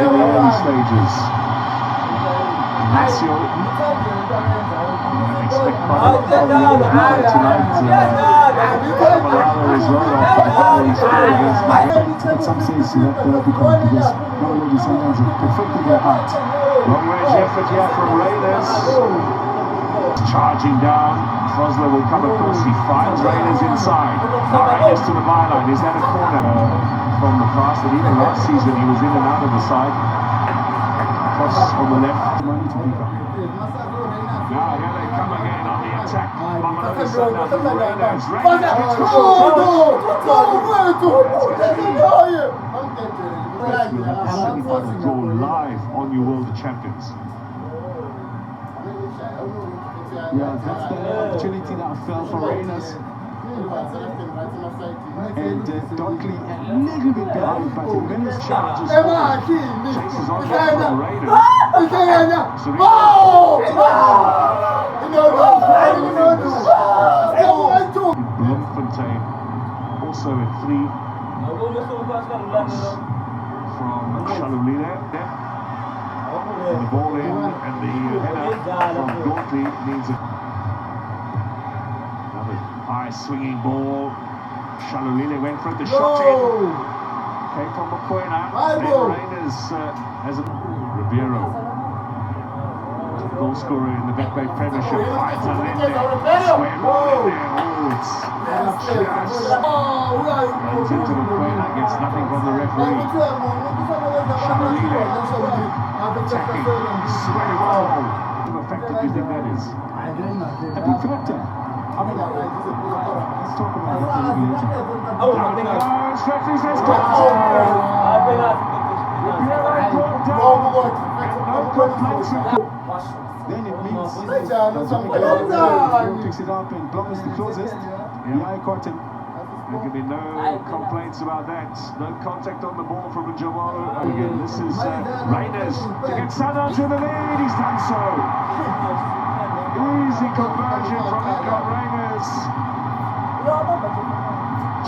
in the early stages. Ignacio, I expect quite a lot from the English tonight. Malala as well after the goal he scored against Mamelodi. But some say it's not because Mamelodi Sundowns have perfected their art. Long range effort here from Raiders. Charging down. Fosler will come across. He finds Raiders inside. Now Raiders to the byline. Is that a corner from the pass that even last season he was in and out of the side? Cross on the left. Money to pick up. Now here they come again on the attack. Mamelodi Sundowns with Raiders. Raiders go live on your World of Champions. Yeah, that's the opportunity that fell for Raiders. And Dunkley a little bit behind, but when his challenges Chases on from Raiders. Bloemfontein also at 3. From Shalulile. And the ball in, and the header from Dortley needs another high swinging ball. Shalulile went for it, the shot in. Came from Mokoena. Then Raiders has a Ribeiro. Goal scorer in the Betway Premiership. Finds a net there. Square ball in there. Oh, it's just runs into Mokoena. Gets nothing from the referee. Shalulile attacking. Square ball. How effective do you think that is? A big factor. I mean, let's talk about that a little later. Stretches this goal. Then it means that picks it up and blocks the closest. The eye caught him. There can be no complaints about that. No contact on the ball from Jamal. Again, this is Raiders to get Sundowns to the lead. He's done so. Easy conversion from Income Raiders.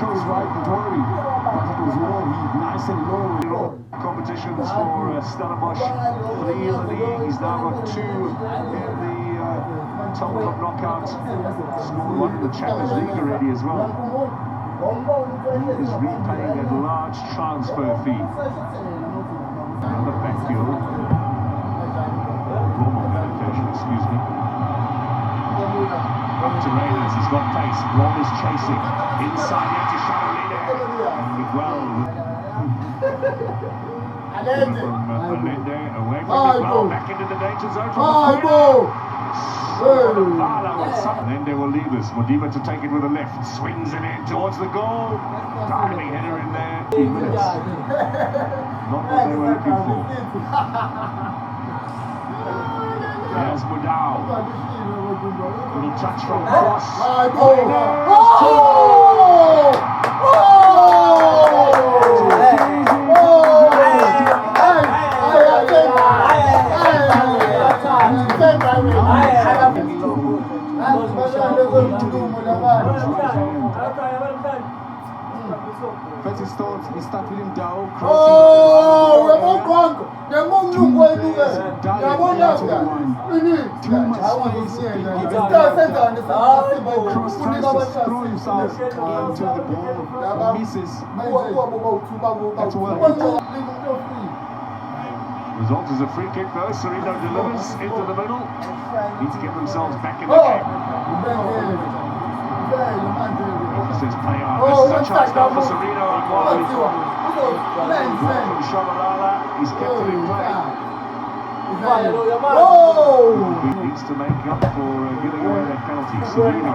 Chose right and Tory, but it was low. Nice and low. Competitions for Stellenbosch. 3 in the league. He's now got 2 in the top cup knockout. Scored 1 in the Champions League already as well. He is repaying a large transfer fee. Another backfield. Normal medication, excuse me. Up to Raiders, he's got pace. Ball is chasing. Inside into Shalulile. And Miguel. From Allende, away from Miguel. Back into the danger zone from Allende will leave us. Modiba to take it with the left. Swings it in towards the goal. Diving header in there. 2 minutes. Not what they were looking for. There's Mudau. Little touch from Cross. First he starts with him down. Too much space being given. Cross tries to throw himself into the ball, misses. That's well. Result is a free kick though. Serino delivers into the middle. Need to get themselves back in the game. Says play on. This is a chance now for Serino. From Shabalala. He's kept it in play. He needs to make up for giving away that penalty. Serino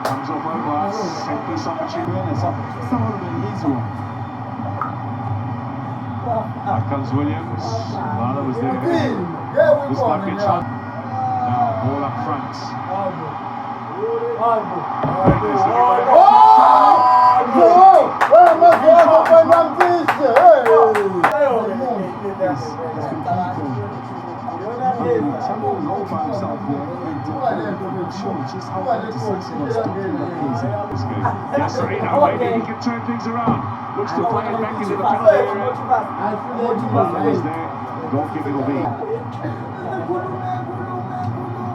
comes off over. Set piece opportunity. Some of them his one. Here comes Williams. Lala was there. This might be a chance. Now, ball up front. Samuel is all by himself there, and show just how decisive and stopping that is. Yes, Serino, maybe he can turn things around. Looks to play it back into the penalty area. Butler was there. Goal kick it'll be.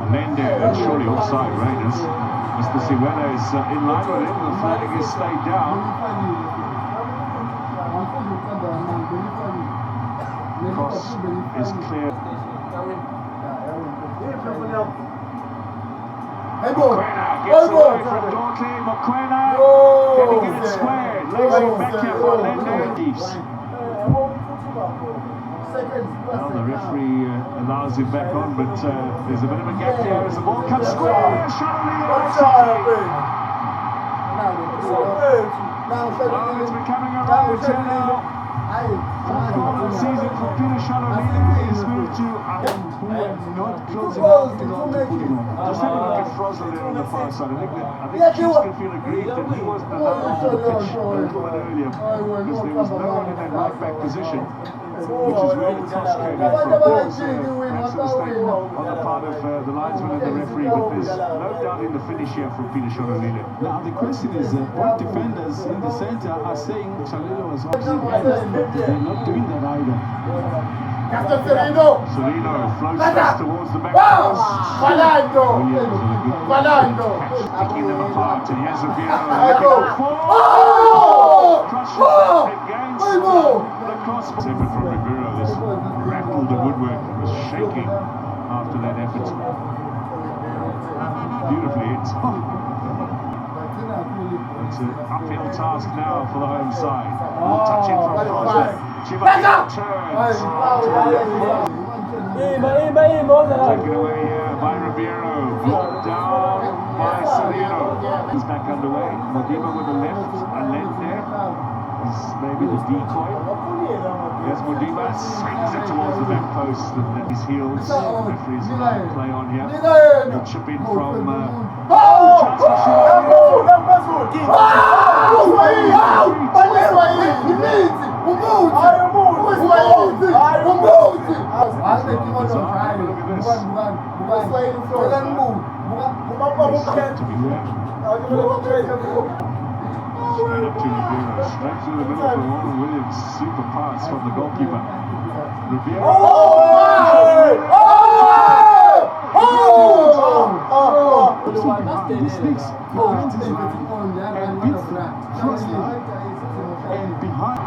Allende, that's surely offside, Raiders. Mr. Siwela is in line with him. The flag has stayed down. Cross is clear. Mokwena gets away from Dorothy. Mokwena, can he get it squared? Lays it back here for Allende. Well, the referee allows him back on, but there's a bit of a gap there as the ball comes square. Well, it's becoming a road here now. Fourth goal of the season for Peter Shalomini. He's moved to not closing out the goal to put him on. Just have a look at Frosler there on the far side. I think Chiefs can feel aggrieved that he wasn't allowed on the pitch a little bit earlier because there was no one in that right back position, which is where the toss came in from. So perhaps a mistake on the part of the linesman and the referee, but there's no doubt in the finish here from Peter Shalomini. Now the question is, what defenders in the center are saying Chalilo was opposite behind. They're not doing that either. Solino floats us towards the back post. Williams with a good catch, picking them apart, and here's Aviero looking for crushes against the cross. Effort from Rivero, this rattled the woodwork, was shaking after that effort. Beautifully hit. It's an uphill task now for the home side. We'll touch it from Frosler. Chivaki turns. Taken away here by Ribeiro. Blocked down by Solino. He's back underway. Modiba with the left. Allende is maybe the decoy. Yes, Modiba swings it towards the back post and his heels. Referee's play on here. He'll chip in from chance for straight up to Ribeiro, straight through the middle for Warren Williams. Super pass from the goalkeeper. Ribeiro. He sneaks behind his line and beats Frosler and behind.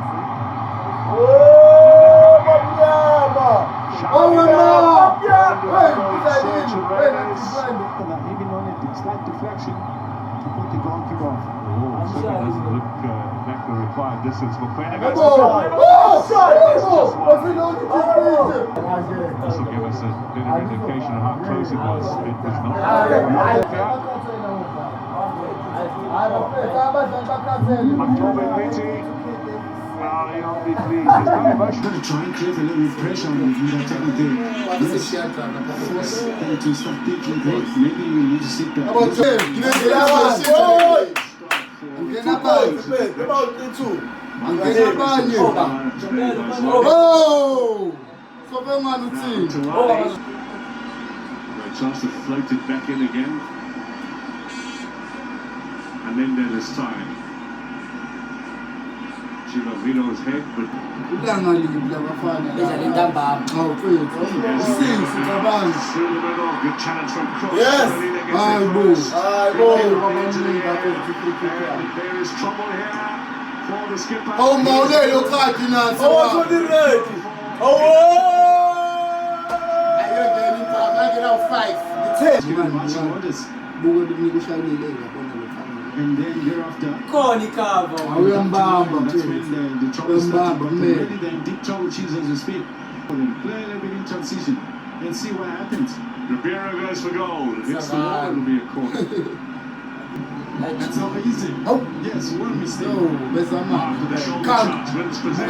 Even on a slight deflection to put the goalkeeper off. Certainly doesn't look back the required distance. Mokwena goes this will give us a better indication of how close it was. It was not. Well, he'll be pleased. There's no emotion. Try and create a little pressure on the technical. Let's force them to stop thinking great. Maybe we need to sit back. Chance to float it back in again. And then there this time. Chilavino's head, but good challenge from Cross. Yes! There is trouble here for the skipper. Oh, Mamelodi, you're talking now. And then thereafter, That's when the trouble started. But already they're in deep trouble, Chiefs, as we speak. Play a little bit in transition and see what happens. Ribeiro goes for goal. Hits the wall, it'll be a corner. That's how easy. Oh, yes, one mistake. After the shoulder charge, wins possession.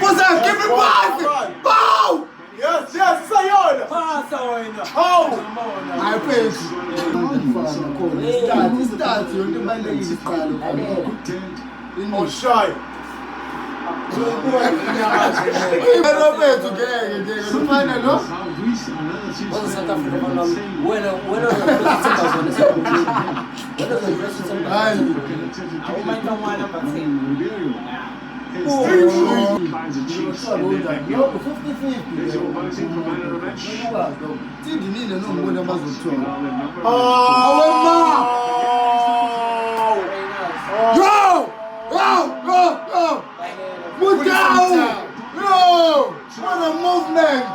What's that? Give me one! Bow! Yes, Sayon! Pass away now. Oh! I face. Start. You do my leg is called. Oh, shy. Bueno, Kaizer Chiefs in their backyard. There's your voting for man of the match. What a movement!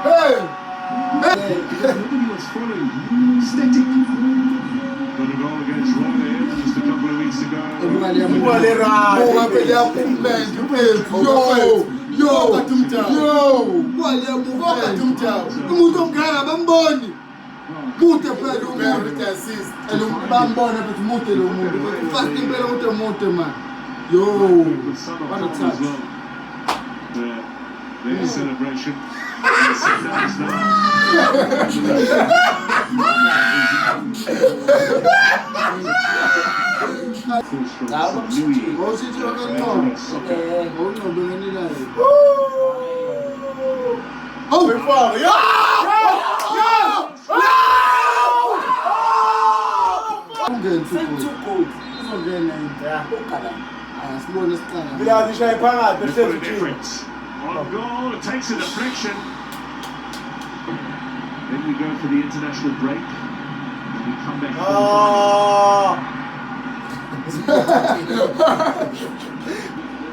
Hey! Nobody was following. Static. Got a goal against Roy there just a couple of weeks ago. With some of them as well. Their celebration. Sundowns now. On goal, it takes a deflection. Then we go for the international break. And we come back.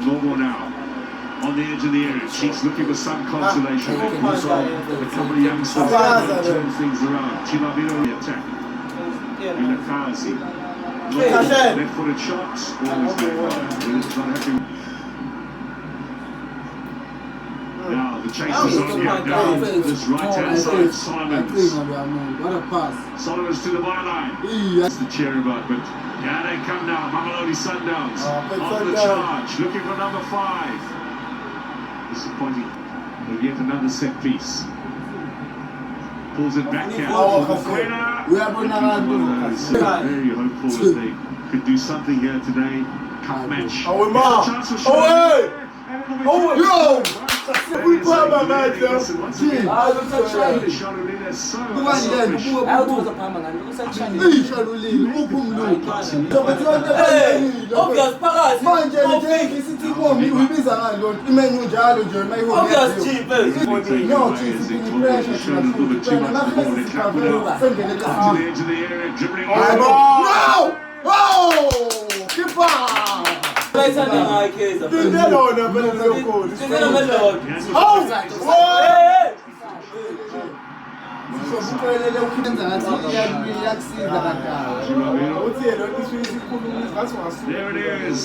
Normal now. On the edge of the area. Chiefs looking for some consolation. A couple of youngsters turn things around. Chimabiro the attack. And Akazi. Left-footed shots. Always going well. It's not happening. Now the chase is on here down this right-hand side. Solomons. What a pass. Solomons to the byline. That's the cheer about, but yeah, they come now. Mamelodi Sundowns on the charge, looking for number 5. Disappointing. But yet another set piece. Pulls it back out to the corner. Very hopeful that they could do something here today. Cup match. Chance for Sean. There it is.